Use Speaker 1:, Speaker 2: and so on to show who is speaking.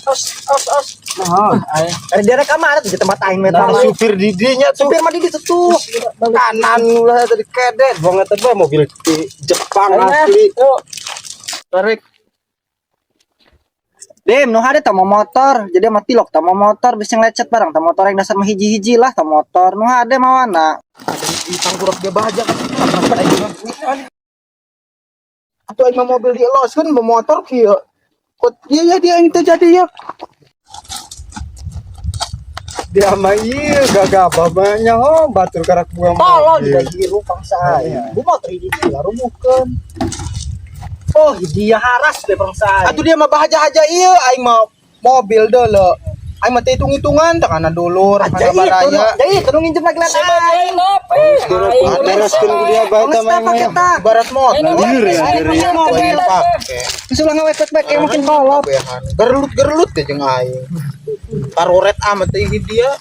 Speaker 1: Os.
Speaker 2: Nah,
Speaker 1: Dari dia rek amanah di tempat aing mah.
Speaker 3: Nah, supir didinya tuh
Speaker 1: Supir mah di ditu tuh.
Speaker 3: kanan lah tadi kedet banget tadi mobil di Jepang asli.
Speaker 2: tarik.
Speaker 1: Dem, nu hade tamo motor. Jadi mati lok tamo motor bisa ngelecet barang. Tamo motor yang dasar mah hiji-hiji lah tamo motor. Nu hade mawana.
Speaker 3: Itang kurang dia bahagia kan. Atau aing mah mobil dia los kan motor kieu. Kok dia yang terjadi ya. Dia mah ieu gagah banyak batur karak buang.
Speaker 1: Tolong juga hiru pangsa aya. Bu motor hiji lah rumukeun. Oh, dia haras be pangsa.
Speaker 3: Atuh dia mah bahagia aja ieu aing mah mobil deuleu. Aing mah teh hitung-hitungan takana dulur, kana baraya.
Speaker 1: Jadi itu nginjem lagi lah.
Speaker 3: Teruskeun ku dia bae teh mah ibarat motor. Mobil pake.
Speaker 1: Bisa lah ngawet-wet kayak makin kolot.
Speaker 3: Gerlut teh jeung aing. Karoret amat teh dia.